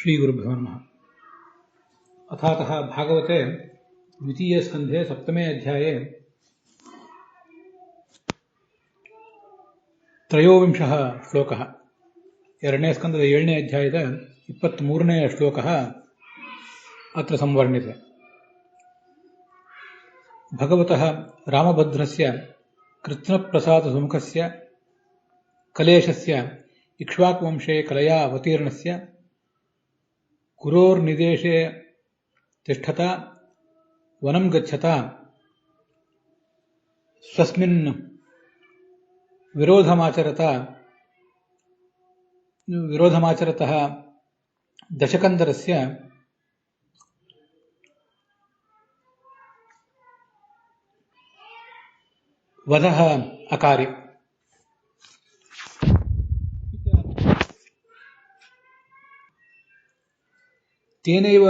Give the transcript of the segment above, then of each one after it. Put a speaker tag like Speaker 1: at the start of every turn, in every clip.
Speaker 1: श्रीगुरुभ्यो नमः। अथातः भागवते द्वितीयस्कन्धे सप्तमे अध्याये त्रयोविंशः श्लोकः। ಎರಡನೇ ಸ್ಕಂದದ 7ನೇ ಅಧ್ಯಾಯದ 23ನೇ ಶ್ಲೋಕः अत्र संवर्ण्यते। भगवतः रामभद्रस्य कृत्स्नप्रसादसुमुखस्य कलेशस्य इक्ष्वाकुवंशे कलया अवतीर्णस्य गुरोर्निदेशे तिष्ठता वनं गच्छता स्वस्मिन् विरोधमाचरतः दशकन्दरस्य वधः अकारि। तेनैव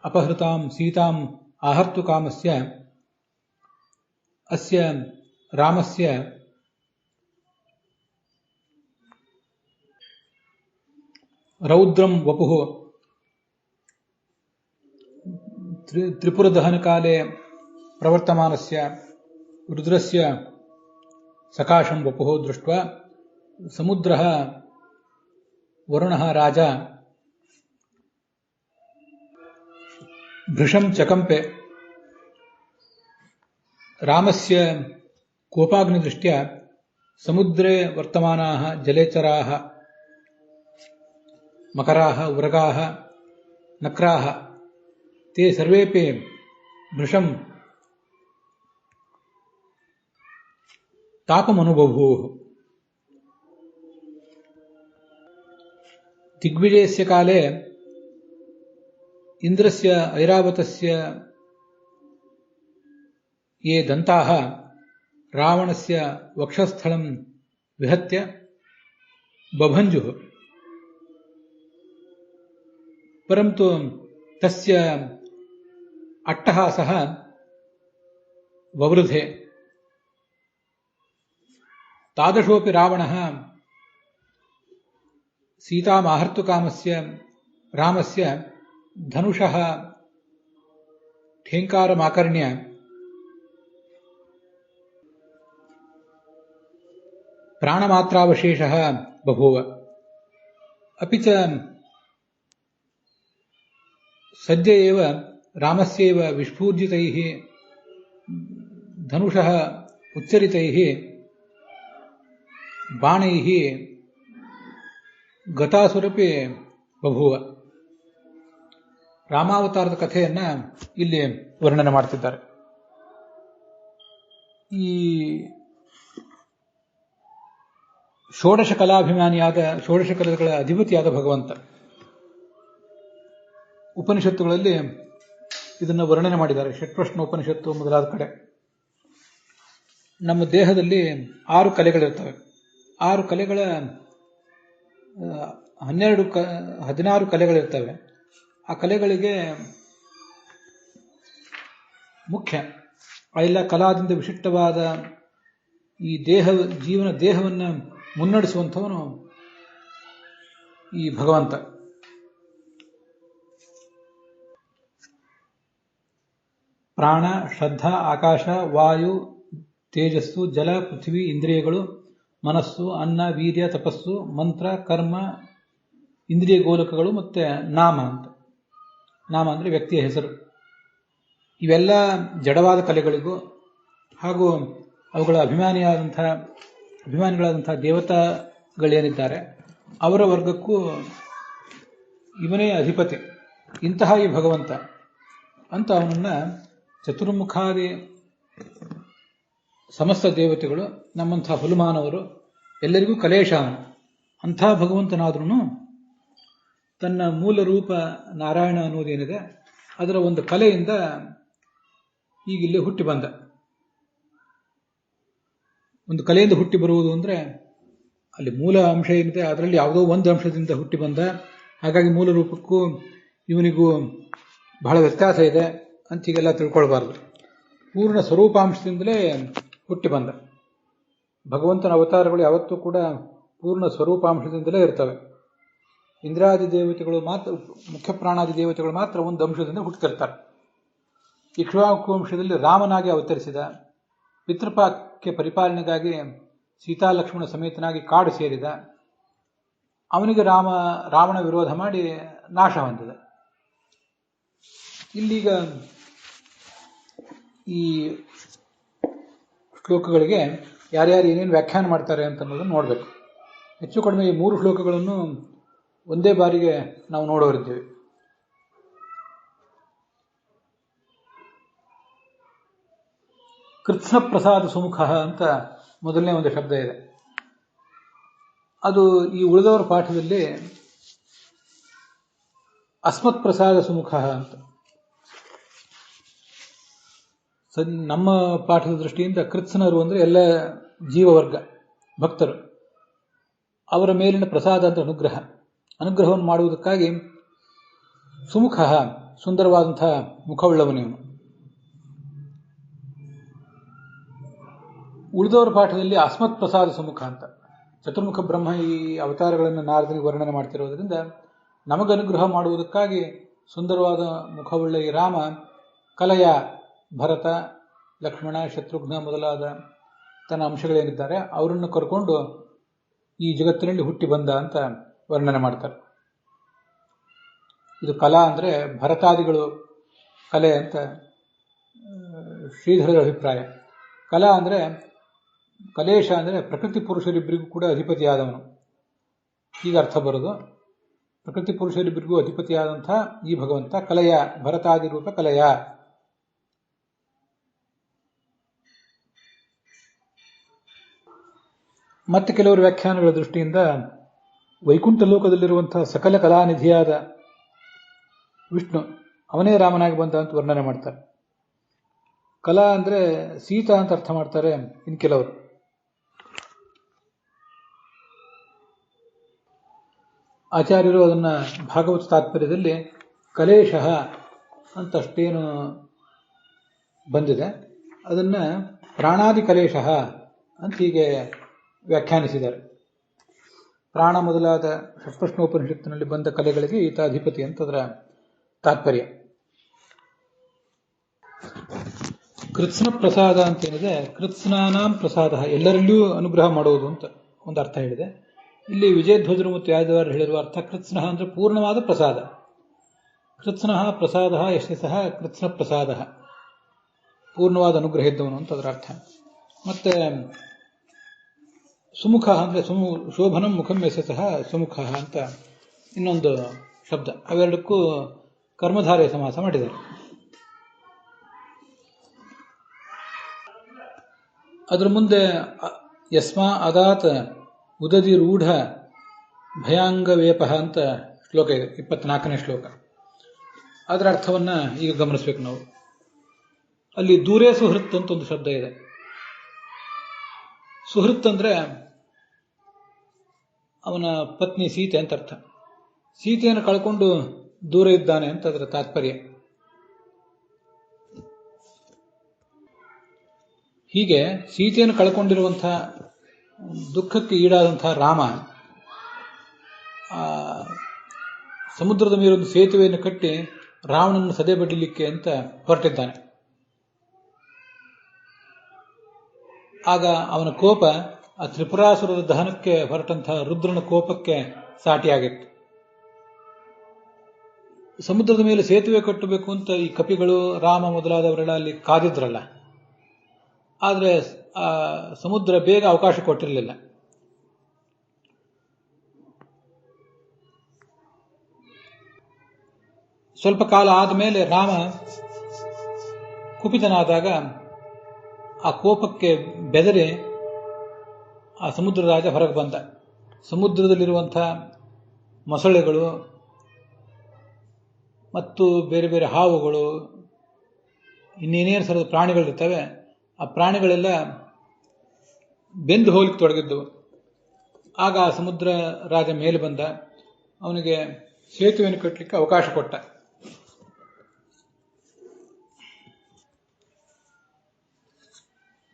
Speaker 1: अपहृतां सीताम् आहर्तुकामस्य अस्य रामस्य रौद्रं वपुः त्रिपुरदहनकाले प्रवर्तमानस्य रुद्रस्य सकाशं वपुः दृष्ट्वा समुद्रः वरुणः राजा भृशं चकम्पे। रामस्य कोपाग्निदृष्ट्या समुद्रे वर्तमानाः जलेचराः मकराः उरगाः नक्राः ते सर्वेपि भृशं तापमनुभूवुः। दिग्विजयस्य काले इन्द्रस्य ऐरावतस्य ये दन्ताः रावणस्य वक्षस्थलं विहत्य बभञ्जुः, परन्तु तस्य अट्टहासः ववृधे। तादृशोऽपि रावणः सीतामाहर्तुकामस्य रामस्य धनुषः ठेङ्कारमाकर्ण्य प्राणमात्रावशेषः बभूव। अपि च सद्य एव रामस्यैव विस्फूर्जितैः धनुषः उच्चरितैः बाणैः ಗತಾಸುರಪಿ ಬಭೂವ. ರಾಮಾವತಾರದ ಕಥೆಯನ್ನ ಇಲ್ಲಿ ವರ್ಣನೆ ಮಾಡ್ತಿದ್ದಾರೆ. ಈ ಷೋಡಶ ಕಲಾಭಿಮಾನಿಯಾದ, ಷೋಡಶ ಕಲೆಗಳ ಅಧಿಪತಿಯಾದ ಭಗವಂತ ಉಪನಿಷತ್ತುಗಳಲ್ಲಿ ಇದನ್ನು ವರ್ಣನೆ ಮಾಡಿದ್ದಾರೆ. ಷಟ್ಪ್ರಶ್ನ ಉಪನಿಷತ್ತು ಮೊದಲಾದ ಕಡೆ ನಮ್ಮ ದೇಹದಲ್ಲಿ 6 ಕಲೆಗಳಿರ್ತವೆ. 6 ಕಲೆಗಳ 16 ಕಲೆಗಳಿರ್ತವೆ. ಆ ಕಲೆಗಳಿಗೆ ಮುಖ್ಯ ಎಲ್ಲ ಕಲಾದಿಂದ ವಿಶಿಷ್ಟವಾದ ಈ ದೇಹವನ್ನು ಮುನ್ನಡೆಸುವಂಥವನು ಈ ಭಗವಂತ. ಪ್ರಾಣ, ಶ್ರದ್ಧಾ, ಆಕಾಶ, ವಾಯು, ತೇಜಸ್ಸು, ಜಲ, ಪೃಥ್ವಿ, ಇಂದ್ರಿಯಗಳು, ಮನಸ್ಸು, ಅನ್ನ, ವೀರ್ಯ, ತಪಸ್ಸು, ಮಂತ್ರ, ಕರ್ಮ, ಇಂದ್ರಿಯ ಗೋಲಕಗಳು, ಮತ್ತೆ ನಾಮ ಅಂತ. ನಾಮ ಅಂದರೆ ವ್ಯಕ್ತಿಯ ಹೆಸರು. ಇವೆಲ್ಲ ಜಡವಾದ ಕಲೆಗಳಿಗೂ ಹಾಗೂ ಅವುಗಳ ಅಭಿಮಾನಿಗಳಾದಂತಹ ದೇವತಾಗಳೇನಿದ್ದಾರೆ ಅವರ ವರ್ಗಕ್ಕೂ ಇವನೇ ಅಧಿಪತಿ. ಇಂತಹ ಈ ಭಗವಂತ ಅಂತ ಅವನನ್ನ ಚತುರ್ಮುಖಾದಿ ಸಮಸ್ತ ದೇವತೆಗಳು, ನಮ್ಮಂಥ ಹುಲುಮಾನವರು ಎಲ್ಲರಿಗೂ ಕಲೇಶ ಅವನು. ಅಂಥ ಭಗವಂತನಾದ್ರೂ ತನ್ನ ಮೂಲ ರೂಪ ನಾರಾಯಣ ಅನ್ನೋದೇನಿದೆ ಅದರ ಒಂದು ಕಲೆಯಿಂದ ಈಗಿಲ್ಲಿ ಹುಟ್ಟಿ ಬಂದ. ಒಂದು ಕಲೆಯಿಂದ ಹುಟ್ಟಿ ಬರುವುದು ಅಂದರೆ ಅಲ್ಲಿ ಮೂಲ ಅಂಶ ಏನಿದೆ ಅದರಲ್ಲಿ ಯಾವುದೋ ಒಂದು ಅಂಶದಿಂದ ಹುಟ್ಟಿ ಬಂದ. ಹಾಗಾಗಿ ಮೂಲ ರೂಪಕ್ಕೂ ಇವನಿಗೂ ಬಹಳ ವ್ಯತ್ಯಾಸ ಇದೆ ಅಂತ ಹೀಗೆಲ್ಲ ತಿಳ್ಕೊಳ್ಬಾರ್ದು. ಪೂರ್ಣ ಸ್ವರೂಪಾಂಶದಿಂದಲೇ ಹುಟ್ಟಿ ಬಂದ. ಭಗವಂತನ ಅವತಾರಗಳು ಯಾವತ್ತೂ ಕೂಡ ಪೂರ್ಣ ಸ್ವರೂಪಾಂಶದಿಂದಲೇ ಇರ್ತವೆ. ಇಂದ್ರಾದಿ ದೇವತೆಗಳು ಮಾತ್ರ, ಮುಖ್ಯ ಪ್ರಾಣಾದಿ ದೇವತೆಗಳು ಮಾತ್ರ ಒಂದು ಅಂಶದಿಂದ ಹುಟ್ಟುತ್ತಿರ್ತಾರೆ. ಇಕ್ಷ್ವಾಕು ವಂಶದಲ್ಲಿ ರಾಮನಾಗಿ ಅವತರಿಸಿದ, ಪಿತೃಪಾಕ್ಯ ಪರಿಪಾಲನೆಗಾಗಿ ಸೀತಾಲಕ್ಷ್ಮಣ ಸಮೇತನಾಗಿ ಕಾಡು ಸೇರಿದ, ಅವನಿಗೆ ರಾವಣ ವಿರೋಧ ಮಾಡಿ ನಾಶ ಹೊಂದಿದ. ಇಲ್ಲೀಗ ಈ ಶ್ಲೋಕಗಳಿಗೆ ಯಾರ್ಯಾರು ಏನೇನು ವ್ಯಾಖ್ಯಾನ ಮಾಡ್ತಾರೆ ಅಂತ ಅನ್ನೋದನ್ನು ನೋಡಬೇಕು. ಹೆಚ್ಚು ಕಡಿಮೆ ಈ 3 ಶ್ಲೋಕಗಳನ್ನು ಒಂದೇ ಬಾರಿಗೆ ನಾವು ನೋಡೋರಿದ್ದೇವೆ. ಕೃತ್ಸ್ನ ಪ್ರಸಾದ ಸುಮುಖ ಅಂತ ಮೊದಲನೇ ಒಂದು ಶಬ್ದ ಇದೆ. ಅದು ಈ ಉಳಿದವರ ಪಾಠದಲ್ಲಿ ಅಸ್ಮತ್ ಪ್ರಸಾದ ಸುಮುಖ ಅಂತ. ನಮ್ಮ ಪಾಠದ ದೃಷ್ಟಿಯಿಂದ ಕೃತ್ಸ್ನರು ಅಂದರೆ ಎಲ್ಲ ಜೀವವರ್ಗ, ಭಕ್ತರು, ಅವರ ಮೇಲಿನ ಪ್ರಸಾದ ಅಂತ ಅನುಗ್ರಹವನ್ನು ಮಾಡುವುದಕ್ಕಾಗಿ ಸುಮುಖ, ಸುಂದರವಾದಂತಹ ಮುಖವುಳ್ಳವನೇನು. ಉಳಿದವರ ಪಾಠದಲ್ಲಿ ಅಸ್ಮತ್ ಪ್ರಸಾದ ಸುಮುಖ ಅಂತ. ಚತುರ್ಮುಖ ಬ್ರಹ್ಮ ಈ ಅವತಾರಗಳನ್ನು ನಾರದನಿಗೆ ವರ್ಣನೆ ಮಾಡ್ತಿರೋದ್ರಿಂದ ನಮಗನುಗ್ರಹ ಮಾಡುವುದಕ್ಕಾಗಿ ಸುಂದರವಾದ ಮುಖವುಳ್ಳ ಈ ರಾಮ ಕಲಯ, ಭರತ, ಲಕ್ಷ್ಮಣ, ಶತ್ರುಘ್ನ ಮೊದಲಾದ ತನ್ನ ಅಂಶಗಳೇನಿದ್ದಾರೆ ಅವರನ್ನು ಕರ್ಕೊಂಡು ಈ ಜಗತ್ತಿನಲ್ಲಿ ಹುಟ್ಟಿ ಬಂದ ಅಂತ ವರ್ಣನೆ ಮಾಡ್ತಾರೆ. ಇದು ಕಲಾ ಅಂದರೆ ಭರತಾದಿಗಳು ಕಲೆ ಅಂತ ಶ್ರೀಧರರ ಅಭಿಪ್ರಾಯ. ಕಲಾ ಅಂದರೆ, ಕಲೇಶ ಅಂದರೆ ಪ್ರಕೃತಿ ಪುರುಷರಿಬ್ಬರಿಗೂ ಕೂಡ ಅಧಿಪತಿಯಾದವನು, ಈಗ ಅರ್ಥ ಬರೋದು. ಪ್ರಕೃತಿ ಪುರುಷರಿಬ್ಬರಿಗೂ ಅಧಿಪತಿಯಾದಂಥ ಈ ಭಗವಂತ ಕಲಯ, ಭರತಾದಿ ರೂಪ ಕಲಯ. ಮತ್ತೆ ಕೆಲವರು ವ್ಯಾಖ್ಯಾನಗಳ ದೃಷ್ಟಿಯಿಂದ ವೈಕುಂಠ ಲೋಕದಲ್ಲಿರುವಂತಹ ಸಕಲ ಕಲಾನಿಧಿಯಾದ ವಿಷ್ಣು ಅವನೇ ರಾಮನಾಗಿ ಬಂದ ಅಂತ ವರ್ಣನೆ ಮಾಡ್ತಾರೆ. ಕಲಾ ಅಂದರೆ ಸೀತಾ ಅಂತ ಅರ್ಥ ಮಾಡ್ತಾರೆ ಇನ್ನು ಕೆಲವರು. ಆಚಾರ್ಯರು ಅದನ್ನು ಭಾಗವತ ತಾತ್ಪರ್ಯದಲ್ಲಿ ಕಲೇಶ ಅಂತಷ್ಟೇನು ಬಂದಿದೆ, ಅದನ್ನು ಪ್ರಾಣಾದಿ ಕಲೇಶ ಅಂತ ಹೀಗೆ ವ್ಯಾಖ್ಯಾನಿಸಿದ್ದಾರೆ. ಪ್ರಾಣ ಮೊದಲಾದ ಷಟ್ಪ್ರಶ್ನೋಪನಿಷತ್ತಿನಲ್ಲಿ ಬಂದ ಕಲೆಗಳಿಗೆ ಈತ ಅಧಿಪತಿ ಅಂತ ಅದರ ತಾತ್ಪರ್ಯ. ಕೃತ್ಸ್ನ ಪ್ರಸಾದ ಅಂತೇನಿದೆ, ಕೃತ್ಸ್ನಾನಾಂ ಪ್ರಸಾದ, ಎಲ್ಲರಲ್ಲಿಯೂ ಅನುಗ್ರಹ ಮಾಡುವುದು ಅಂತ ಒಂದು ಅರ್ಥ ಹೇಳಿದೆ. ಇಲ್ಲಿ ವಿಜಯಧ್ವಜರು ಮತ್ತು ಯಾದವರು ಹೇಳಿರುವ ಅರ್ಥ ಕೃತ್ಸ್ನ ಅಂದರೆ ಪೂರ್ಣವಾದ ಪ್ರಸಾದ. ಕೃತ್ಸ್ನ ಪ್ರಸಾದ ಯಶಸ್ಸಃ ಕೃತ್ಸ್ನ ಪ್ರಸಾದ, ಪೂರ್ಣವಾದ ಅನುಗ್ರಹ ಇದ್ದವನು ಅಂತ ಅದರ ಅರ್ಥ. ಮತ್ತೆ ಸುಮುಖ ಅಂದರೆ ಶೋಭನಂ ಮುಖಂ ಯಶಸ್ಸಃ ಸುಮುಖ ಅಂತ ಇನ್ನೊಂದು ಶಬ್ದ. ಅವೆರಡಕ್ಕೂ ಕರ್ಮಧಾರೆ ಸಮಾಸ ಮಾಡಿದ್ದಾರೆ. ಅದರ ಮುಂದೆ ಯಸ್ಮಾ ಅದಾತ್ ಉದದಿ ರೂಢ ಭಯಾಂಗವೇಪ ಅಂತ ಶ್ಲೋಕ ಇದೆ, 24ನೇ ಶ್ಲೋಕ. ಅದರ ಅರ್ಥವನ್ನ ಈಗ ಗಮನಿಸಬೇಕು ನಾವು. ಅಲ್ಲಿ ದೂರೇ ಸುಹೃತ್ ಅಂತ ಒಂದು ಶಬ್ದ ಇದೆ. ಸುಹೃತ್ ಅಂದ್ರೆ ಅವನ ಪತ್ನಿ ಸೀತೆ ಅಂತ ಅರ್ಥ. ಸೀತೆಯನ್ನು ಕಳ್ಕೊಂಡು ದೂರ ಇದ್ದಾನೆ ಅಂತ ಅದರ ತಾತ್ಪರ್ಯ. ಹೀಗೆ ಸೀತೆಯನ್ನು ಕಳ್ಕೊಂಡಿರುವಂತಹ ದುಃಖಕ್ಕೆ ಈಡಾದಂತಹ ರಾಮ ಸಮುದ್ರದ ಮೇಲೊಂದು ಸೇತುವೆಯನ್ನು ಕಟ್ಟಿ ರಾವಣನನ್ನು ಸದೆ ಬಡಿಲಿಕ್ಕೆ ಅಂತ ಹೊರಟಿದ್ದಾನೆ. ಆಗ ಅವನ ಕೋಪ ಆ ತ್ರಿಪುರಾಸುರದ ದಹನಕ್ಕೆ ಹೊರಟಂತಹ ರುದ್ರನ ಕೋಪಕ್ಕೆ ಸಾಟಿಯಾಗಿತ್ತು. ಸಮುದ್ರದ ಮೇಲೆ ಸೇತುವೆ ಕಟ್ಟಬೇಕು ಅಂತ ಈ ಕಪಿಗಳು ರಾಮ ಮೊದಲಾದವರೆಲ್ಲ ಅಲ್ಲಿ ಕಾದಿದ್ರಲ್ಲ, ಆದರೆ ಆ ಸಮುದ್ರ ಬೇಗ ಅವಕಾಶ ಕೊಟ್ಟಿರಲಿಲ್ಲ. ಸ್ವಲ್ಪ ಕಾಲ ಆದಮೇಲೆ ರಾಮ ಕುಪಿತನಾದಾಗ ಆ ಕೋಪಕ್ಕೆ ಬೆದರಿ ಆ ಸಮುದ್ರ ರಾಜ ಹೊರಗೆ ಬಂದ. ಸಮುದ್ರದಲ್ಲಿರುವಂತಹ ಮೊಸಳೆಗಳು ಮತ್ತು ಬೇರೆ ಬೇರೆ ಹಾವುಗಳು, ಇನ್ನೇನೇನು ಥರದ ಪ್ರಾಣಿಗಳಿರ್ತವೆ, ಆ ಪ್ರಾಣಿಗಳೆಲ್ಲ ಬೆಂದು ಹೋಗ್ಲಿಕ್ಕೆ ತೊಡಗಿದ್ದವು. ಆಗ ಆ ಸಮುದ್ರ ರಾಜ ಮೇಲೆ ಬಂದ, ಅವನಿಗೆ ಸೇತುವೆಯನ್ನು ಕಟ್ಟಲಿಕ್ಕೆ ಅವಕಾಶ ಕೊಟ್ಟ.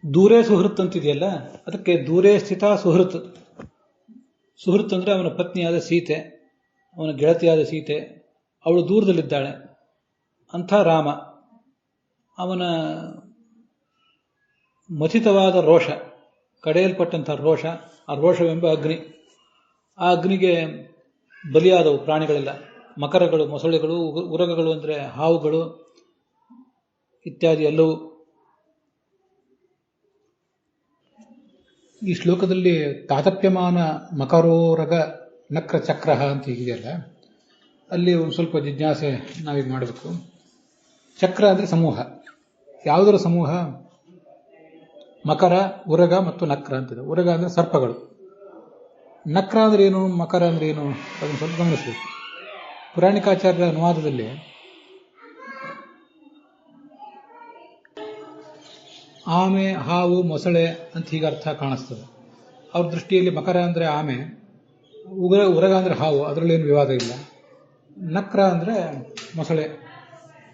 Speaker 1: ದೂರೇ ಸುಹೃತ್ ಅಂತಿದೆಯಲ್ಲ, ಅದಕ್ಕೆ ದೂರೇ ಸ್ಥಿತ ಸುಹೃತ್. ಸುಹೃತ್ ಅಂದ್ರೆ ಅವನ ಪತ್ನಿಯಾದ ಸೀತೆ, ಅವನ ಗೆಳತಿಯಾದ ಸೀತೆ, ಅವಳು ದೂರದಲ್ಲಿದ್ದಾಳೆ. ಅಂಥ ರಾಮ, ಅವನ ಮಥಿತವಾದ ರೋಷ, ಕಡೆಯಲ್ಪಟ್ಟಂಥ ರೋಷ, ಆ ರೋಷವೆಂಬ ಅಗ್ನಿ, ಆ ಅಗ್ನಿಗೆ ಬಲಿಯಾದವು ಪ್ರಾಣಿಗಳೆಲ್ಲ, ಮಕರಗಳು, ಮೊಸಳೆಗಳು, ಉರಗಗಳು ಅಂದರೆ ಹಾವುಗಳು ಇತ್ಯಾದಿ ಎಲ್ಲವೂ. ಈ ಶ್ಲೋಕದಲ್ಲಿ ತಾತಪ್ಯಮಾನ ಮಕರೋರಗ ನಕ್ರ ಚಕ್ರ ಅಂತ ಹೀಗಿದೆಯಲ್ಲ, ಅಲ್ಲಿ ಒಂದು ಸ್ವಲ್ಪ ಜಿಜ್ಞಾಸೆ ನಾವೀಗ ಮಾಡಬೇಕು. ಚಕ್ರ ಅಂದರೆ ಸಮೂಹ. ಯಾವುದರ ಸಮೂಹ? ಮಕರ, ಉರಗ ಮತ್ತು ನಕ್ರ ಅಂತಿದೆ. ಉರಗ ಅಂದರೆ ಸರ್ಪಗಳು. ನಕ್ರ ಅಂದ್ರೆ ಏನು, ಮಕರ ಅಂದ್ರೆ ಏನು, ಅದನ್ನು ಸ್ವಲ್ಪ ಗಮನಿಸಬೇಕು. ಪುರಾಣಿಕಾಚಾರ್ಯರ ಅನುವಾದದಲ್ಲಿ ಆಮೆ, ಹಾವು, ಮೊಸಳೆ ಅಂತ ಹೀಗೆ ಅರ್ಥ ಕಾಣಿಸ್ತದೆ. ಅವ್ರ ದೃಷ್ಟಿಯಲ್ಲಿ ಮಕರ ಅಂದರೆ ಆಮೆ, ಉರಗ ಅಂದರೆ ಹಾವು, ಅದರಲ್ಲೇನು ವಿವಾದ ಇಲ್ಲ. ನಕ್ರ ಅಂದರೆ ಮೊಸಳೆ,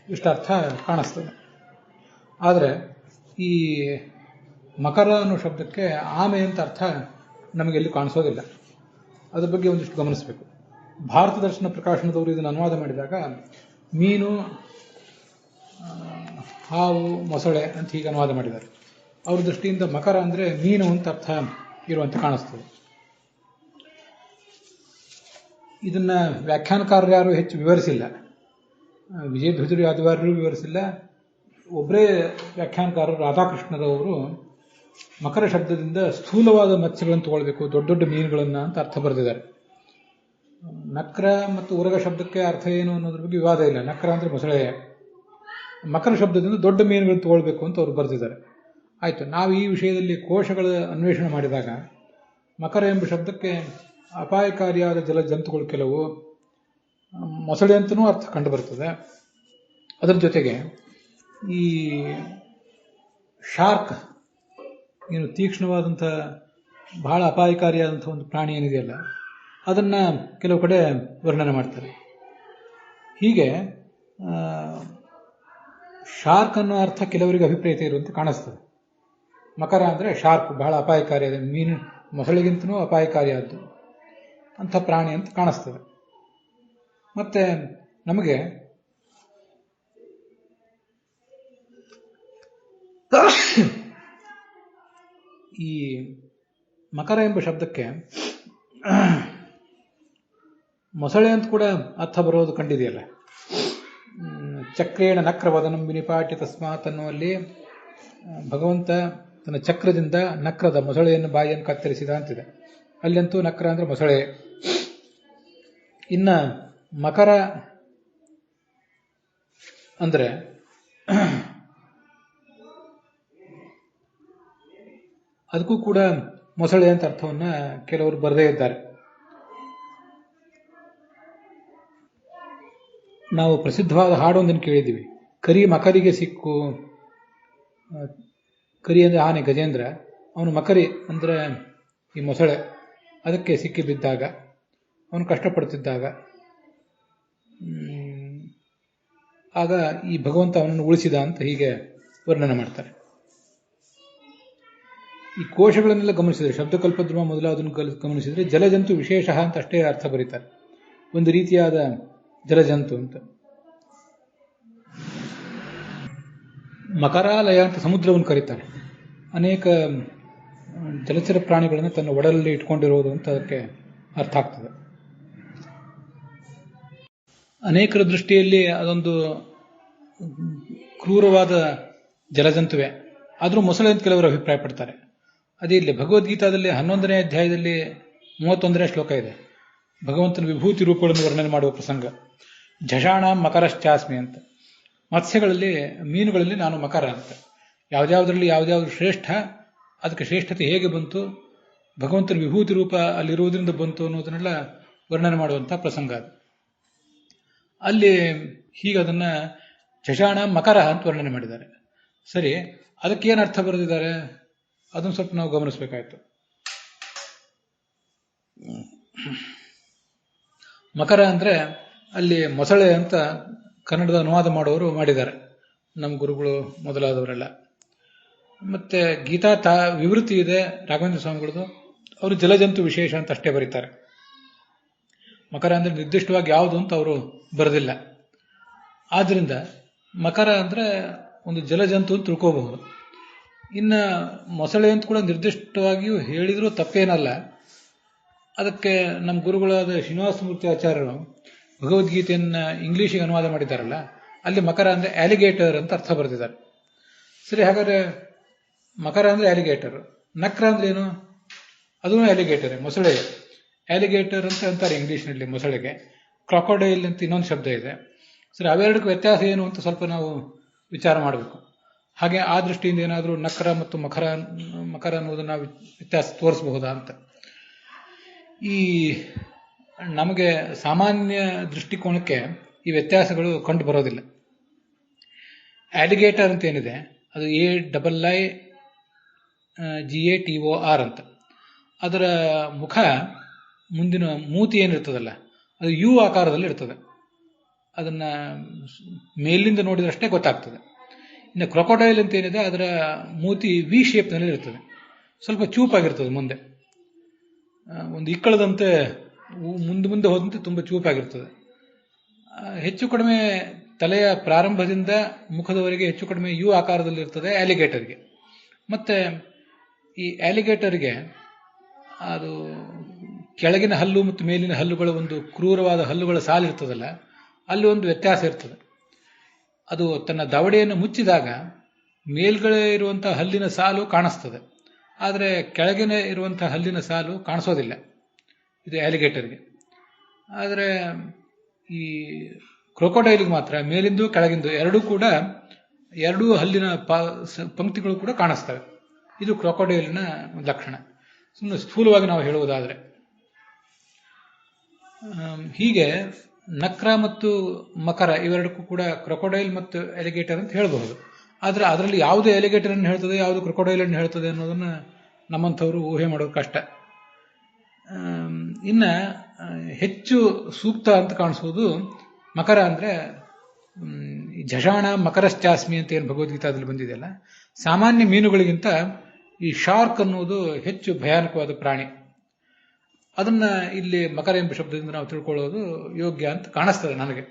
Speaker 1: ಇಷ್ಟ ಅರ್ಥ ಕಾಣಿಸ್ತದೆ. ಆದರೆ ಈ ಮಕರ ಅನ್ನೋ ಶಬ್ದಕ್ಕೆ ಆಮೆ ಅಂತ ಅರ್ಥ ನಮಗೆಲ್ಲೂ ಕಾಣಿಸೋದಿಲ್ಲ. ಅದ್ರ ಬಗ್ಗೆ ಒಂದಿಷ್ಟು ಗಮನಿಸಬೇಕು. ಭಾರತ ದರ್ಶನ ಪ್ರಕಾಶನದವರು ಇದನ್ನು ಅನುವಾದ ಮಾಡಿದಾಗ ಮೀನು, ಹಾವು, ಮೊಸಳೆ ಅಂತ ಹೀಗೆ ಅನುವಾದ ಮಾಡಿದ್ದಾರೆ. ಅವ್ರ ದೃಷ್ಟಿಯಿಂದ ಮಕರ ಅಂದರೆ ಮೀನು ಅಂತ ಅರ್ಥ ಇರುವಂತೆ ಕಾಣಿಸ್ತದೆ. ಇದನ್ನ ವ್ಯಾಖ್ಯಾನಕಾರರು ಯಾರು ಹೆಚ್ಚು ವಿವರಿಸಿಲ್ಲ. ವಿಜಯಧ್ವಜರು ಯಾದವಾರ್ಯರು ವಿವರಿಸಿಲ್ಲ. ಒಬ್ಬರೇ ವ್ಯಾಖ್ಯಾನಕಾರರು ರಾಧಾಕೃಷ್ಣರವರು ಮಕರ ಶಬ್ದದಿಂದ ಸ್ಥೂಲವಾದ ಮತ್ಸ್ಯಗಳನ್ನು ತಗೊಳ್ಬೇಕು, ದೊಡ್ಡ ದೊಡ್ಡ ಮೀನುಗಳನ್ನು ಅಂತ ಅರ್ಥ ಬರೆದಿದ್ದಾರೆ. ನಕ್ರ ಮತ್ತು ಉರಗ ಶಬ್ದಕ್ಕೆ ಅರ್ಥ ಏನು ಅನ್ನೋದ್ರ ಬಗ್ಗೆ ವಿವಾದ ಇಲ್ಲ. ನಕ್ರ ಅಂದರೆ ಮೊಸಳೆ, ಮಕರ ಶಬ್ದದಿಂದ ದೊಡ್ಡ ಮೀನುಗಳನ್ನು ತಗೊಳ್ಬೇಕು ಅಂತ ಅವರು ಬರೆದಿದ್ದಾರೆ. ಆಯಿತು, ನಾವು ಈ ವಿಷಯದಲ್ಲಿ ಕೋಶಗಳ ಅನ್ವೇಷಣೆ ಮಾಡಿದಾಗ ಮಕರ ಎಂಬ ಶಬ್ದಕ್ಕೆ ಅಪಾಯಕಾರಿಯಾದ ಜಲಜಂತುಗಳು ಕೆಲವು, ಮೊಸಳೆ ಅಂತನೂ ಅರ್ಥ ಕಂಡು ಬರ್ತದೆ. ಅದರ ಜೊತೆಗೆ ಈ ಶಾರ್ಕ್ ಏನು ತೀಕ್ಷ್ಣವಾದಂಥ ಬಹಳ ಅಪಾಯಕಾರಿಯಾದಂಥ ಒಂದು ಪ್ರಾಣಿ ಏನಿದೆಯಲ್ಲ, ಅದನ್ನ ಕೆಲವು ಕಡೆ ವರ್ಣನೆ ಮಾಡ್ತಾರೆ. ಹೀಗೆ ಶಾರ್ಕ್ ಅನ್ನೋ ಅರ್ಥ ಕೆಲವರಿಗೆ ಅಭಿಪ್ರಾಯ ಇರುವಂತೆ ಕಾಣಿಸ್ತದೆ. ಮಕರ ಅಂದರೆ ಶಾರ್ಕ್, ಬಹಳ ಅಪಾಯಕಾರಿಯಾದ ಮೀನು, ಮೊಸಳೆಗಿಂತನೂ ಅಪಾಯಕಾರಿಯಾದ್ದು ಅಂಥ ಪ್ರಾಣಿ ಅಂತ ಕಾಣಿಸ್ತದೆ. ಮತ್ತೆ ನಮಗೆ ಈ ಮಕರ ಎಂಬ ಶಬ್ದಕ್ಕೆ ಮೊಸಳೆ ಅಂತ ಕೂಡ ಅರ್ಥ ಬರೋದು ಕಂಡಿದೆಯಲ್ಲ. ಚಕ್ರೇಣ ನಕ್ರವದನಂ ವಿನಿಪಾಟ್ಯ ತಸ್ಮಾತ್ ಅನ್ನುವಲ್ಲಿ ಭಗವಂತ ತನ್ನ ಚಕ್ರದಿಂದ ನಕ್ರದ ಮೊಸಳೆಯನ್ನು ಬಾಯಿಯನ್ನು ಕತ್ತರಿಸಿದ ಅಂತಿದೆ. ಅಲ್ಲಂತೂ ನಕ್ರ ಅಂದ್ರೆ ಮೊಸಳೆ. ಇನ್ನ ಮಕರ ಅಂದ್ರೆ ಅದಕ್ಕೂ ಕೂಡ ಮೊಸಳೆ ಅಂತ ಅರ್ಥವನ್ನ ಕೆಲವರು ಬರದೇ ಇದ್ದಾರೆ. ನಾವು ಪ್ರಸಿದ್ಧವಾದ ಹಾಡೊಂದನ್ನು ಕೇಳಿದ್ದೀವಿ. ಕರಿ ಮಕರಿಗೆ ಸಿಕ್ಕು, ಕರಿ ಅಂದರೆ ಆನೆ ಗಜೇಂದ್ರ, ಅವನು ಮಕರಿ ಅಂದರೆ ಈ ಮೊಸಳೆ, ಅದಕ್ಕೆ ಸಿಕ್ಕಿ ಬಿದ್ದಾಗ, ಅವನು ಕಷ್ಟಪಡ್ತಿದ್ದಾಗ ಆಗ ಈ ಭಗವಂತ ಅವನನ್ನು ಉಳಿಸಿದ ಅಂತ ಹೀಗೆ ವರ್ಣನೆ ಮಾಡ್ತಾರೆ. ಈ ಕೋಶಗಳನ್ನೆಲ್ಲ ಗಮನಿಸಿದರೆ, ಶಬ್ದಕಲ್ಪದ್ರಮ ಮೊದಲಾದನ್ನು ಗಮನಿಸಿದರೆ ಜಲಜಂತು ವಿಶೇಷ ಅಂತ ಅಷ್ಟೇ ಅರ್ಥ ಬರೀತಾರೆ. ಒಂದು ರೀತಿಯಾದ ಜಲಜಂತು ಅಂತ. ಮಕರಾಲಯ ಅಂತ ಸಮುದ್ರವನ್ನು ಕರೀತಾರೆ. ಅನೇಕ ಜಲಚರ ಪ್ರಾಣಿಗಳನ್ನು ತನ್ನ ಒಡಲಲ್ಲಿ ಇಟ್ಕೊಂಡಿರುವುದು ಅಂತ ಅದಕ್ಕೆ ಅರ್ಥ ಆಗ್ತದೆ. ಅನೇಕರ ದೃಷ್ಟಿಯಲ್ಲಿ ಅದೊಂದು ಕ್ರೂರವಾದ ಜಲಜಂತುವೆ, ಆದರೂ ಮೊಸಳೆ ಅಂತ ಕೆಲವರು ಅಭಿಪ್ರಾಯ ಪಡ್ತಾರೆ. ಅದೇ ಇಲ್ಲಿ ಭಗವದ್ಗೀತಾದಲ್ಲಿ 11ನೇ ಅಧ್ಯಾಯದಲ್ಲಿ 31ನೇ ಶ್ಲೋಕ ಇದೆ. ಭಗವಂತನ ವಿಭೂತಿ ರೂಪಗಳನ್ನು ವರ್ಣನೆ ಮಾಡುವ ಪ್ರಸಂಗ. ಝಷಾಣ ಮಕರಶ್ಚಾಸ್ಮಿ ಅಂತ. ಮತ್ಸ್ಯಗಳಲ್ಲಿ, ಮೀನುಗಳಲ್ಲಿ ನಾನು ಮಕರ ಅಂತ. ಯಾವ್ದ್ಯಾವುದರಲ್ಲಿ ಯಾವ್ದ್ಯಾವ್ದು ಶ್ರೇಷ್ಠ, ಅದಕ್ಕೆ ಶ್ರೇಷ್ಠತೆ ಹೇಗೆ ಬಂತು, ಭಗವಂತನ ವಿಭೂತಿ ರೂಪ ಅಲ್ಲಿರುವುದರಿಂದ ಬಂತು ಅನ್ನೋದನ್ನೆಲ್ಲ ವರ್ಣನೆ ಮಾಡುವಂಥ ಪ್ರಸಂಗ ಅದು. ಅಲ್ಲಿ ಹೀಗೆ ಅದನ್ನ ಝಷಾಣ ಮಕರ ಅಂತ ವರ್ಣನೆ ಮಾಡಿದ್ದಾರೆ. ಸರಿ, ಅದಕ್ಕೇನು ಅರ್ಥ ಬರೆದಿದ್ದಾರೆ ಅದನ್ನು ಸ್ವಲ್ಪ ನಾವು ಗಮನಿಸಬೇಕಾಯ್ತು. ಮಕರ ಅಂದ್ರೆ ಅಲ್ಲಿ ಮೊಸಳೆ ಅಂತ ಕನ್ನಡದ ಅನುವಾದ ಮಾಡುವವರು ಮಾಡಿದ್ದಾರೆ, ನಮ್ಮ ಗುರುಗಳು ಮೊದಲಾದವರೆಲ್ಲ. ಮತ್ತೆ ಗೀತಾ ವಿವೃತ್ತಿ ಇದೆ ರಾಘವೇಂದ್ರ ಸ್ವಾಮಿಗಳದು, ಅವರು ಜಲಜಂತು ವಿಶೇಷ ಅಂತ ಅಷ್ಟೇ ಬರೀತಾರೆ. ಮಕರ ಅಂದರೆ ನಿರ್ದಿಷ್ಟವಾಗಿ ಯಾವುದು ಅಂತ ಅವರು ಬರೆದಿಲ್ಲ. ಆದ್ದರಿಂದ ಮಕರ ಅಂದರೆ ಒಂದು ಜಲಜಂತು ಅಂತ ತಿಳ್ಕೋಬಹುದು. ಇನ್ನು ಮೊಸಳೆ ಅಂತ ಕೂಡ ನಿರ್ದಿಷ್ಟವಾಗಿಯೂ ಹೇಳಿದರೂ ತಪ್ಪೇನಲ್ಲ. ಅದಕ್ಕೆ ನಮ್ಮ ಗುರುಗಳಾದ ಶ್ರೀನಿವಾಸಮೂರ್ತಿ ಆಚಾರ್ಯರು ಭಗವದ್ಗೀತೆಯನ್ನು ಇಂಗ್ಲಿಷಿಗೆ ಅನುವಾದ ಮಾಡಿದ್ದಾರಲ್ಲ, ಅಲ್ಲಿ ಮಕರ ಅಂದರೆ ಆಲಿಗೇಟರ್ ಅಂತ ಅರ್ಥ ಬರೆದಿದ್ದಾರೆ. ಸರಿ, ಹಾಗಾದರೆ ಮಕರ ಅಂದರೆ ಆಲಿಗೇಟರ್, ನಕ್ರ ಅಂದ್ರೆ ಏನು? ಅದೂ ಆಲಿಗೇಟರ್, ಮೊಸಳೆ. ಆಲಿಗೇಟರ್ ಅಂತ ಅಂತಾರೆ ಇಂಗ್ಲೀಷ್ನಲ್ಲಿ ಮೊಸಳೆಗೆ. ಕ್ರಾಕೊಡೈಲ್ ಅಂತ ಇನ್ನೊಂದು ಶಬ್ದ ಇದೆ. ಸರಿ, ಅವೆರಡಕ್ಕೂ ವ್ಯತ್ಯಾಸ ಏನು ಅಂತ ಸ್ವಲ್ಪ ನಾವು ವಿಚಾರ ಮಾಡಬೇಕು. ಹಾಗೆ ಆ ದೃಷ್ಟಿಯಿಂದ ಏನಾದರೂ ನಕ್ರ ಮತ್ತು ಮಕರ ಅನ್ನೋದನ್ನು ನಾವು ವ್ಯತ್ಯಾಸ ತೋರಿಸಬಹುದಾ ಅಂತ. ಈ ನಮಗೆ ಸಾಮಾನ್ಯ ದೃಷ್ಟಿಕೋನಕ್ಕೆ ಈ ವ್ಯತ್ಯಾಸಗಳು ಕಂಡು ಬರೋದಿಲ್ಲ. ಆಲಿಗೇಟರ್ ಅಂತ ಏನಿದೆ ಅದು AIIGATOR ಅಂತ. ಅದರ ಮುಖ, ಮುಂದಿನ ಮೂತಿ ಏನಿರ್ತದಲ್ಲ, ಅದು ಯು ಆಕಾರದಲ್ಲಿ ಇರ್ತದೆ. ಅದನ್ನ ಮೇಲಿಂದ ನೋಡಿದ್ರಷ್ಟೇ ಗೊತ್ತಾಗ್ತದೆ. ಇನ್ನು ಕ್ರೊಕೊಡೈಲ್ ಅಂತ ಏನಿದೆ ಅದರ ಮೂತಿ ವಿ ಶೇಪ್ನಲ್ಲಿ ಇರ್ತದೆ, ಸ್ವಲ್ಪ ಚೂಪಾಗಿರ್ತದೆ. ಮುಂದೆ ಒಂದು ಇಕ್ಕಳದಂತೆ ಮುಂದೆ ಹೋದಂತೆ ತುಂಬ ಚೂಪಾಗಿರ್ತದೆ. ಹೆಚ್ಚು ಕಡಿಮೆ ತಲೆಯ ಪ್ರಾರಂಭದಿಂದ ಮುಖದವರೆಗೆ ಹೆಚ್ಚು ಕಡಿಮೆ ಯು ಆಕಾರದಲ್ಲಿ ಇರ್ತದೆ ಆಲಿಗೇಟರ್ಗೆ. ಮತ್ತೆ ಈ ಆಲಿಗೇಟರ್ಗೆ ಅದು ಕೆಳಗಿನ ಹಲ್ಲು ಮತ್ತು ಮೇಲಿನ ಹಲ್ಲುಗಳ ಒಂದು ಕ್ರೂರವಾದ ಹಲ್ಲುಗಳ ಸಾಲಿರ್ತದಲ್ಲ, ಅಲ್ಲಿ ಒಂದು ವ್ಯತ್ಯಾಸ ಇರ್ತದೆ. ಅದು ತನ್ನ ದವಡೆಯನ್ನು ಮುಚ್ಚಿದಾಗ ಮೇಲ್ಗಡೆ ಇರುವಂತಹ ಹಲ್ಲಿನ ಸಾಲು ಕಾಣಿಸ್ತದೆ, ಆದರೆ ಕೆಳಗಿನ ಇರುವಂತಹ ಹಲ್ಲಿನ ಸಾಲು ಕಾಣಿಸೋದಿಲ್ಲ. ಇದು ಆಲಿಗೇಟರ್ಗೆ. ಆದರೆ ಈ ಕ್ರೊಕೊಡೈಲ್ಗೆ ಮಾತ್ರ ಮೇಲಿಂದು ಕೆಳಗಿಂದು ಎರಡೂ ಹಲ್ಲಿನ ಪಂಕ್ತಿಗಳು ಕೂಡ ಕಾಣಿಸ್ತವೆ. ಇದು ಕ್ರೊಕೊಡೈಲ್ನ ಲಕ್ಷಣ, ಸುಮ್ಮನೆ ಸ್ಥೂಲವಾಗಿ ನಾವು ಹೇಳುವುದಾದರೆ. ಹೀಗೆ ನಕ್ರ ಮತ್ತು ಮಕರ ಇವೆರಡಕ್ಕೂ ಕೂಡ ಕ್ರೊಕೊಡೈಲ್ ಮತ್ತು ಎಲಿಗೇಟರ್ ಅಂತ ಹೇಳಬಹುದು. ಆದರೆ ಅದರಲ್ಲಿ ಯಾವುದು ಎಲಿಗೇಟರ್ ಅನ್ನು ಹೇಳ್ತದೆ, ಯಾವುದು ಕ್ರೊಕೊಡೈಲ್ ಅನ್ನು ಹೇಳ್ತದೆ ಅನ್ನೋದನ್ನು ನಮ್ಮಂಥವರು ಊಹೆ ಮಾಡೋದು ಕಷ್ಟ. ಇನ್ನು ಹೆಚ್ಚು ಸೂಕ್ತ ಅಂತ ಕಾಣಿಸೋದು ಮಕರ ಅಂದರೆ ಝಷಾಣ ಮಕರಶ್ಚಾಸ್ಮಿ ಅಂತ ಏನು ಭಗವದ್ಗೀತಾದಲ್ಲಿ ಬಂದಿದೆಯಲ್ಲ, ಸಾಮಾನ್ಯ ಮೀನುಗಳಿಗಿಂತ ಈ ಶಾರ್ಕ್ ಅನ್ನೋದು ಹೆಚ್ಚು ಭಯಾನಕವಾದ ಪ್ರಾಣಿ. ಅದನ್ನ ಇಲ್ಲಿ ಮಕರ ಎಂಬ ಶಬ್ದದಿಂದ ನಾವು ತಿಳ್ಕೊಳ್ಳೋದು ಯೋಗ್ಯ ಅಂತ ಕಾಣಿಸ್ತದೆ ನನಗೆ.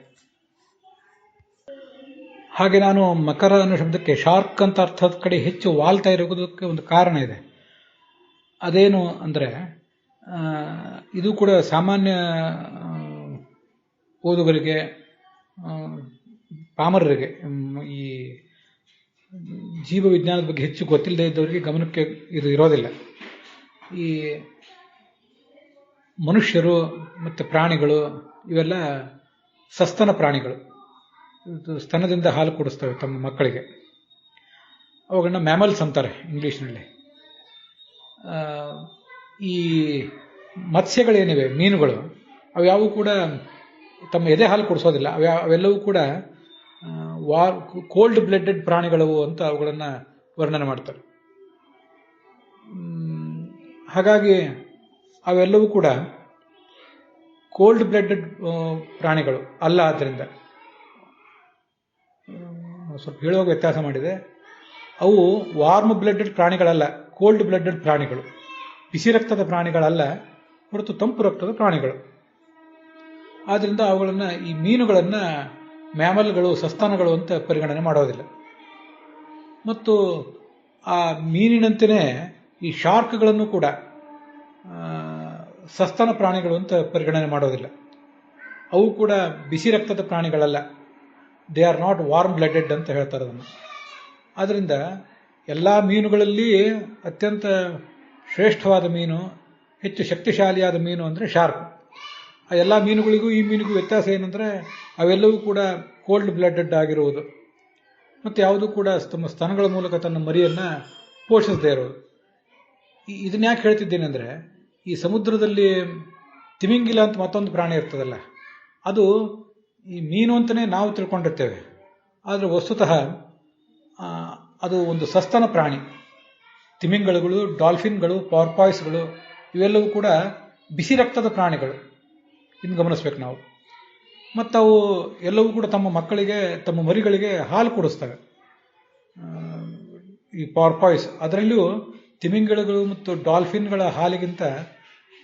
Speaker 1: ಹಾಗೆ ನಾನು ಮಕರ ಅನ್ನೋ ಶಬ್ದಕ್ಕೆ ಶಾರ್ಕ್ ಅಂತ ಅರ್ಥದ ಕಡೆ ಹೆಚ್ಚು ವಾಲ್ತಾ ಇರೋದಕ್ಕೆ ಒಂದು ಕಾರಣ ಇದೆ. ಅದೇನು ಅಂದರೆ, ಇದು ಕೂಡ ಸಾಮಾನ್ಯ ಓದುಗರಿಗೆ, ಪಾಮರರಿಗೆ, ಈ ಜೀವ ವಿಜ್ಞಾನದ ಬಗ್ಗೆ ಹೆಚ್ಚು ಗೊತ್ತಿಲ್ಲದೆ ಇದ್ದವರಿಗೆ ಗಮನಕ್ಕೆ ಇದು ಇರೋದಿಲ್ಲ. ಈ ಮನುಷ್ಯರು ಮತ್ತು ಪ್ರಾಣಿಗಳು ಇವೆಲ್ಲ ಸಸ್ತನ ಪ್ರಾಣಿಗಳು. ಸ್ತನದಿಂದ ಹಾಲು ಕುಡಿಸ್ತವೆ ತಮ್ಮ ಮಕ್ಕಳಿಗೆ. ಅವುಗಳನ್ನ ಮ್ಯಾಮಲ್ಸ್ ಅಂತಾರೆ ಇಂಗ್ಲೀಷ್ನಲ್ಲಿ. ಈ ಮತ್ಸ್ಯಗಳೇನಿವೆ, ಮೀನುಗಳು, ಅವ್ಯಾವು ಕೂಡ ತಮ್ಮ ಎದೆ ಹಾಲು ಕುಡಿಸೋದಿಲ್ಲ. ಅವೆಲ್ಲವೂ ಕೂಡ ಕೋಲ್ಡ್ ಬ್ಲಡೆಡ್ ಪ್ರಾಣಿಗಳವು ಅಂತ ಅವುಗಳನ್ನು ವರ್ಣನೆ ಮಾಡ್ತಾರೆ. ಹಾಗಾಗಿ ಅವೆಲ್ಲವೂ ಕೂಡ ಕೋಲ್ಡ್ ಬ್ಲಡೆಡ್ ಪ್ರಾಣಿಗಳು ಅಲ್ಲ. ಆದ್ದರಿಂದ ಸ್ವಲ್ಪ ಹೇಳುವಾಗ ವ್ಯತ್ಯಾಸ ಮಾಡಿದೆ. ಅವು ವಾರ್ಮ್ ಬ್ಲಡೆಡ್ ಪ್ರಾಣಿಗಳಲ್ಲ, ಕೋಲ್ಡ್ ಬ್ಲಡೆಡ್ ಪ್ರಾಣಿಗಳು. ಬಿಸಿ ರಕ್ತದ ಪ್ರಾಣಿಗಳಲ್ಲ, ಹೊರತು ತಂಪು ರಕ್ತದ ಪ್ರಾಣಿಗಳು. ಆದ್ದರಿಂದ ಅವುಗಳನ್ನು, ಈ ಮೀನುಗಳನ್ನು ಮ್ಯಾಮಲ್ಗಳು, ಸಸ್ತನಗಳು ಅಂತ ಪರಿಗಣನೆ ಮಾಡೋದಿಲ್ಲ. ಮತ್ತು ಆ ಮೀನಿನಂತೆಯೇ ಈ ಶಾರ್ಕ್ಗಳನ್ನು ಕೂಡ ಸಸ್ತನ ಪ್ರಾಣಿಗಳು ಅಂತ ಪರಿಗಣನೆ ಮಾಡೋದಿಲ್ಲ. ಅವು ಕೂಡ ಬಿಸಿ ರಕ್ತದ ಪ್ರಾಣಿಗಳಲ್ಲ. They are not warm blooded ಅಂತ ಹೇಳ್ತಾರೆ ಅದನ್ನು. ಆದ್ದರಿಂದ ಎಲ್ಲ ಮೀನುಗಳಲ್ಲಿ ಅತ್ಯಂತ ಶ್ರೇಷ್ಠವಾದ ಮೀನು, ಹೆಚ್ಚು ಶಕ್ತಿಶಾಲಿಯಾದ ಮೀನು ಅಂದರೆ ಶಾರ್ಕ್. ಆ ಎಲ್ಲ ಮೀನುಗಳಿಗೂ ಈ ಮೀನಿಗೂ ವ್ಯತ್ಯಾಸ ಏನಂದರೆ, ಅವೆಲ್ಲವೂ ಕೂಡ ಕೋಲ್ಡ್ ಬ್ಲಡೆಡ್ ಆಗಿರುವುದು ಮತ್ತು ಯಾವುದೂ ಕೂಡ ತಮ್ಮ ಸ್ತನಗಳ ಮೂಲಕ ತನ್ನ ಮರಿಯನ್ನು ಪೋಷಿಸದೇ ಇರೋದು. ಇದನ್ನ ಯಾಕೆ ಹೇಳ್ತಿದ್ದೇನೆ ಅಂದರೆ, ಈ ಸಮುದ್ರದಲ್ಲಿ ತಿಮಿಂಗಿಲ ಅಂತ ಮತ್ತೊಂದು ಪ್ರಾಣಿ ಇರ್ತದಲ್ಲ, ಅದು ಈ ಮೀನು ಅಂತಲೇ ನಾವು ತಿಳ್ಕೊಂಡಿರ್ತೇವೆ. ಆದರೆ ವಸ್ತುತಃ ಅದು ಒಂದು ಸಸ್ತನ ಪ್ರಾಣಿ. ತಿಮಿಂಗಲಗಳು, ಡಾಲ್ಫಿನ್ಗಳು, ಪಾರ್ಪಾಯ್ಸ್ಗಳು ಇವೆಲ್ಲವೂ ಕೂಡ ಬಿಸಿ ರಕ್ತದ ಪ್ರಾಣಿಗಳು. ಇನ್ನು ಗಮನಿಸ್ಬೇಕು ನಾವು. ಮತ್ತು ಅವು ಎಲ್ಲವೂ ಕೂಡ ತಮ್ಮ ಮಕ್ಕಳಿಗೆ, ತಮ್ಮ ಮರಿಗಳಿಗೆ ಹಾಲು ಕೊಡಿಸ್ತವೆ. ಈ ಪಾರ್ಪಾಯ್ಸ್, ಅದರಲ್ಲಿಯೂ ತಿಮಿಂಗಲಗಳು ಮತ್ತು ಡಾಲ್ಫಿನ್ಗಳ ಹಾಲಿಗಿಂತ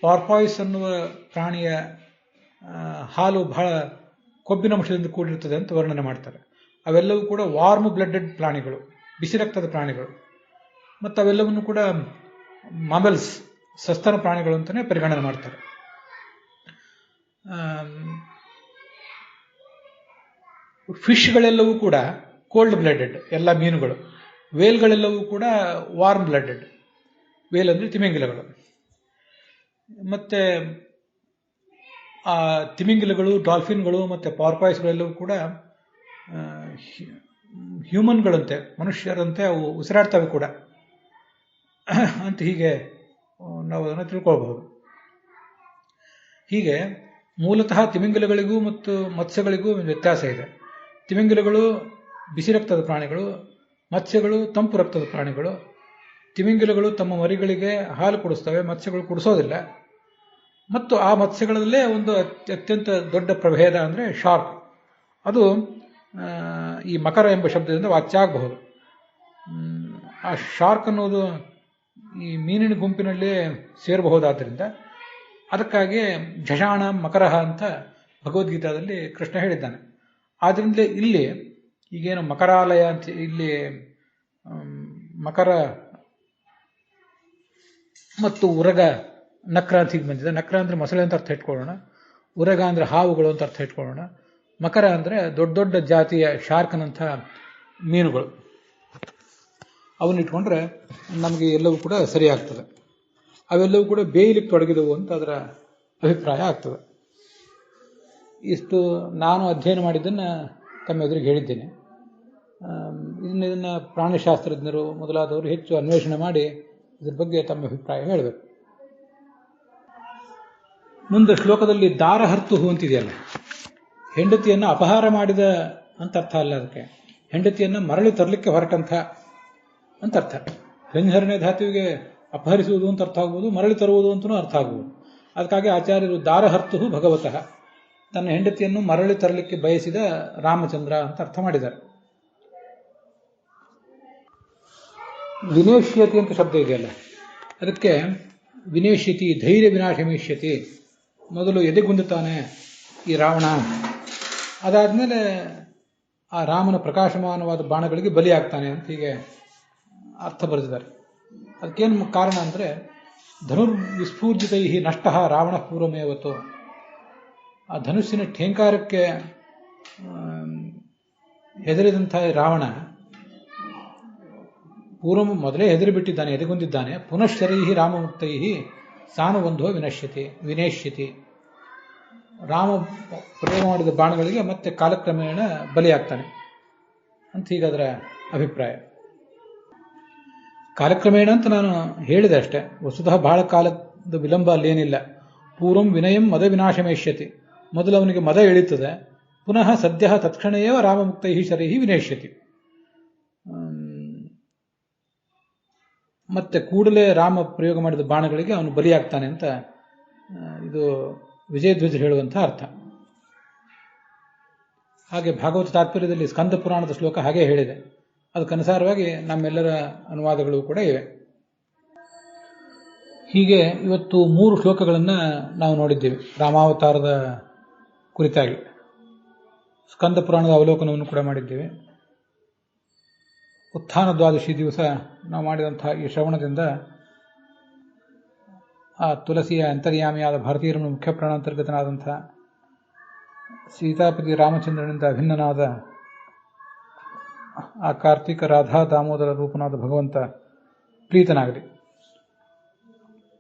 Speaker 1: ಪಾರ್ಪಾಯ್ಸ್ ಅನ್ನುವ ಪ್ರಾಣಿಯ ಹಾಲು ಬಹಳ ಕೊಬ್ಬಿನಂಶದಿಂದ ಕೂಡಿರ್ತದೆ ಅಂತ ವರ್ಣನೆ ಮಾಡ್ತಾರೆ. ಅವೆಲ್ಲವೂ ಕೂಡ ವಾರ್ಮ್ ಬ್ಲಡೆಡ್ ಪ್ರಾಣಿಗಳು, ಬಿಸಿ ರಕ್ತದ ಪ್ರಾಣಿಗಳು. ಮತ್ತು ಅವೆಲ್ಲವನ್ನು ಕೂಡ ಮಾಮಲ್ಸ್, ಸಸ್ತನ ಪ್ರಾಣಿಗಳು ಅಂತಲೇ ಪರಿಗಣನೆ ಮಾಡ್ತಾರೆ. ಫಿಶ್ಗಳೆಲ್ಲವೂ ಕೂಡ ಕೋಲ್ಡ್ ಬ್ಲಡೆಡ್, ಎಲ್ಲ ಮೀನುಗಳು. ವೇಲ್ಗಳೆಲ್ಲವೂ ಕೂಡ ವಾರ್ಮ್ ಬ್ಲಡೆಡ್. ವೇಲ್ ಅಂದರೆ ತಿಮಿಂಗಿಲಗಳು. ಮತ್ತು ಆ ತಿಮಿಂಗಿಲಗಳು, ಡಾಲ್ಫಿನ್ಗಳು ಮತ್ತು ಪಾರ್ಪಾಯ್ಸ್ಗಳೆಲ್ಲವೂ ಕೂಡ ಹ್ಯೂಮನ್ಗಳಂತೆ, ಮನುಷ್ಯರಂತೆ ಅವು ಉಸಿರಾಡ್ತವೆ ಕೂಡ ಅಂತ ಹೀಗೆ ನಾವು ಅದನ್ನು ತಿಳ್ಕೊಳ್ಬಹುದು. ಹೀಗೆ ಮೂಲತಃ ತಿಮಿಂಗಿಲಗಳಿಗೂ ಮತ್ತು ಮತ್ಸ್ಯಗಳಿಗೂ ವ್ಯತ್ಯಾಸ ಇದೆ. ತಿಮಿಂಗಿಲಗಳು ಬಿಸಿ ರಕ್ತದ ಪ್ರಾಣಿಗಳು, ಮತ್ಸ್ಯಗಳು ತಂಪು ರಕ್ತದ ಪ್ರಾಣಿಗಳು. ತಿಮಿಂಗಿಲಗಳು ತಮ್ಮ ಮರಿಗಳಿಗೆ ಹಾಲು ಕುಡಿಸ್ತವೆ, ಮತ್ಸ್ಯಗಳು ಕುಡಿಸೋದಿಲ್ಲ. ಮತ್ತು ಆ ಮತ್ಸ್ಯಗಳಲ್ಲೇ ಒಂದು ಅತ್ಯಂತ ದೊಡ್ಡ ಪ್ರಭೇದ ಅಂದರೆ ಶಾರ್ಕ್. ಅದು ಈ ಮಕರ ಎಂಬ ಶಬ್ದದಿಂದ ವಾಚ್ಯ ಆಗಬಹುದು. ಆ ಶಾರ್ಕ್ ಅನ್ನೋದು ಈ ಮೀನಿನ ಗುಂಪಿನಲ್ಲಿ ಸೇರಬಹುದಾದ್ದರಿಂದ ಅದಕ್ಕಾಗಿ ಝಷಾಣ ಮಕರಹ ಅಂತ ಭಗವದ್ಗೀತಾದಲ್ಲಿ ಕೃಷ್ಣ ಹೇಳಿದ್ದಾನೆ. ಆದ್ದರಿಂದಲೇ ಇಲ್ಲಿ ಈಗೇನು ಮಕರಾಲಯ ಅಂತ ಇಲ್ಲಿ ಮಕರ ಮತ್ತು ಉರಗ, ನಕ್ರ ಅಂತ ಹೀಗೆ ಬಂದಿದೆ. ನಕ್ರ ಅಂದರೆ ಮೊಸಳೆ ಅಂತ ಅರ್ಥ ಇಟ್ಕೊಳ್ಳೋಣ, ಉರಗ ಅಂದರೆ ಹಾವುಗಳು ಅಂತ ಅರ್ಥ ಇಟ್ಕೊಳ್ಳೋಣ, ಮಕರ ಅಂದರೆ ದೊಡ್ಡ ದೊಡ್ಡ ಜಾತಿಯ ಶಾರ್ಕ್ನಂಥ ಮೀನುಗಳು. ಅವನ್ನ ಇಟ್ಕೊಂಡ್ರೆ ನಮಗೆ ಎಲ್ಲವೂ ಕೂಡ ಸರಿಯಾಗ್ತದೆ. ಅವೆಲ್ಲವೂ ಕೂಡ ಬೇಯಲಿಕ್ಕೆ ತೊಡಗಿದವು ಅಂತ ಅದರ ಅಭಿಪ್ರಾಯ ಆಗ್ತದೆ. ಇಷ್ಟು ನಾನು ಅಧ್ಯಯನ ಮಾಡಿದ್ದನ್ನು ತಮ್ಮ ಎದುರಿಗೆ ಹೇಳಿದ್ದೇನೆ. ಇದನ್ನು ಪ್ರಾಣಿಶಾಸ್ತ್ರಜ್ಞರು ಮೊದಲಾದವರು ಹೆಚ್ಚು ಅನ್ವೇಷಣೆ ಮಾಡಿ ಇದ್ರ ಬಗ್ಗೆ ತಮ್ಮ ಅಭಿಪ್ರಾಯ ಹೇಳಬೇಕು. ಮುಂದೆ ಶ್ಲೋಕದಲ್ಲಿ ದಾರಹರ್ತುಹು ಅಂತಿದೆಯಲ್ಲ, ಹೆಂಡತಿಯನ್ನು ಅಪಹಾರ ಮಾಡಿದ ಅಂತ ಅರ್ಥ ಅಲ್ಲ. ಅದಕ್ಕೆ ಹೆಂಡತಿಯನ್ನು ಮರಳಿ ತರಲಿಕ್ಕೆ ಹೊರಟಂಥ ಅಂತ ಅರ್ಥ. ಹರಿಹರನೇ ಧಾತುವಿಗೆ ಅಪಹರಿಸುವುದು ಅಂತ ಅರ್ಥ ಆಗ್ಬೋದು, ಮರಳಿ ತರುವುದು ಅಂತಲೂ ಅರ್ಥ ಆಗ್ಬೋದು. ಅದಕ್ಕಾಗಿ ಆಚಾರ್ಯರು ದಾರಹರ್ತುಹು ಭಗವತಃ, ತನ್ನ ಹೆಂಡತಿಯನ್ನು ಮರಳಿ ತರಲಿಕ್ಕೆ ಬಯಸಿದ ರಾಮಚಂದ್ರ ಅಂತ ಅರ್ಥ ಮಾಡಿದ್ದಾರೆ. ವಿನೇಶ್ಯತಿ ಅಂತ ಶಬ್ದ ಇದೆಯಲ್ಲ, ಅದಕ್ಕೆ ವಿನೇಶ್ಯತಿ, ಧೈರ್ಯ ವಿನಾಶಮೇಶ್ಯತಿ. ಮೊದಲು ಎದೆಗುಂದುತ್ತಾನೆ ಈ ರಾವಣ, ಅದಾದಮೇಲೆ ಆ ರಾಮನ ಪ್ರಕಾಶಮಾನವಾದ ಬಾಣಗಳಿಗೆ ಬಲಿಯಾಗ್ತಾನೆ ಅಂತ ಹೀಗೆ ಅರ್ಥ ಬರೆದಿದ್ದಾರೆ. ಅದಕ್ಕೇನು ಕಾರಣ ಅಂದರೆ ಧನುರ್ವಿಸ್ಫೂರ್ಜಿತೈ ನಷ್ಟ ರಾವಣ ಪೂರ್ವಮೇವತ್ತು. ಆ ಧನುಸ್ಸಿನ ಠೇಂಕಾರಕ್ಕೆ ಹೆದರಿದಂಥ ರಾವಣ ಪೂರ್ವ ಮೊದಲೇ ಹೆದರಿಬಿಟ್ಟಿದ್ದಾನೆ, ಎದೆಗುಂದಿದ್ದಾನೆ. ಪುನಶ್ಚರೈ ರಾಮಮುಕ್ತೈ ಸಾನುಬಂಧೋ ವಿನೇಶ್ಯತಿ. ರಾಮ ಪ್ರಯೋಗ ಮಾಡಿದ ಬಾಣಗಳಿಗೆ ಮತ್ತೆ ಕಾಲಕ್ರಮೇಣ ಬಲಿಯಾಗ್ತಾನೆ ಅಂತ ಹೀಗದರ ಅಭಿಪ್ರಾಯ. ಕಾಲಕ್ರಮೇಣ ಅಂತ ನಾನು ಹೇಳಿದೆ ಅಷ್ಟೇ, ವಸ್ತುತಃ ಬಹಳ ಕಾಲದ ವಿಳಂಬ ಅಲ್ಲೇನಿಲ್ಲ. ಪೂರ್ವಂ ವಿನಯಂ ಮದ ವಿನಾಶಮೇಷ್ಯತಿ, ಮೊದಲು ಅವನಿಗೆ ಮದ ಇಳಿತದೆ. ಪುನಃ ಸದ್ಯ ತತ್ಕ್ಷಣೇವ ರಾಮಮುಕ್ತೈ ಶರೈ ವಿನೇಶ್ಯತಿ. ಮತ್ತೆ ಕೂಡಲೇ ರಾಮ ಪ್ರಯೋಗ ಮಾಡಿದ ಬಾಣಗಳಿಗೆ ಅವನು ಬಲಿಯಾಗ್ತಾನೆ ಅಂತ ಇದು ವಿಜಯಧ್ವಜರು ಹೇಳುವಂಥ ಅರ್ಥ. ಹಾಗೆ ಭಾಗವತ ತಾತ್ಪರ್ಯದಲ್ಲಿ ಸ್ಕಂದ ಪುರಾಣದ ಶ್ಲೋಕ ಹಾಗೆ ಹೇಳಿದೆ. ಅದಕ್ಕನುಸಾರವಾಗಿ ನಮ್ಮೆಲ್ಲರ ಅನುವಾದಗಳು ಕೂಡ ಇವೆ. ಹೀಗೆ ಇವತ್ತು 3 ಶ್ಲೋಕಗಳನ್ನು ನಾವು ನೋಡಿದ್ದೇವೆ ರಾಮಾವತಾರದ ಕುರಿತಾಗಿ. ಸ್ಕಂದ ಪುರಾಣದ ಅವಲೋಕನವನ್ನು ಕೂಡ ಮಾಡಿದ್ದೇವೆ. ಉತ್ಥಾನ ದ್ವಾದಶಿ ದಿವಸ ನಾವು ಮಾಡಿದಂತಹ ಈ ಶ್ರವಣದಿಂದ ಆ ತುಳಸಿಯ ಅಂತರ್ಯಾಮಿಯಾದ ಭಾರತೀಯರನ್ನು ಮುಖ್ಯ ಪ್ರಾಣಾಂತರ್ಗತನಾದಂಥ ಸೀತಾಪತಿ ರಾಮಚಂದ್ರನಿಂದ ಅಭಿನ್ನನಾದ ಆ ಕಾರ್ತಿಕ ರಾಧಾ ದಾಮೋದರ ರೂಪನಾದ ಭಗವಂತ ಪ್ರೀತನಾಗಲಿ.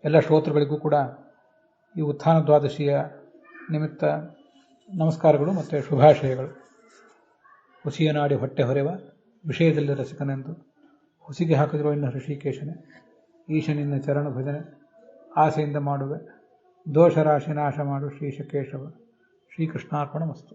Speaker 1: ಎಲ್ಲ ಶ್ರೋತೃಗಳಿಗೂ ಕೂಡ ಈ ಉತ್ಥಾನ ದ್ವಾದಶಿಯ ನಿಮಿತ್ತ ನಮಸ್ಕಾರಗಳು ಮತ್ತು ಶುಭಾಶಯಗಳು. ಹುಸಿಯ ನಾಡಿ ಹೊಟ್ಟೆ ಹೊರೆವ ವಿಷಯದಲ್ಲಿ ರಸಿಕನೆಂದು ಹುಸಿಗೆ ಹಾಕಿದಿರೋ ಇನ್ನು ಹೃಷಿಕೇಶನೆ, ಈಶನಿನ್ನ ಚರಣ ಭಜನೆ ಆಸೆಯಿಂದ ಮಾಡುವೆ, ದೋಷರಾಶಿ ನಾಶ ಮಾಡು ಶ್ರೀಶಕೇಶವ. ಶ್ರೀಕೃಷ್ಣಾರ್ಪಣ ಮಸ್ತು.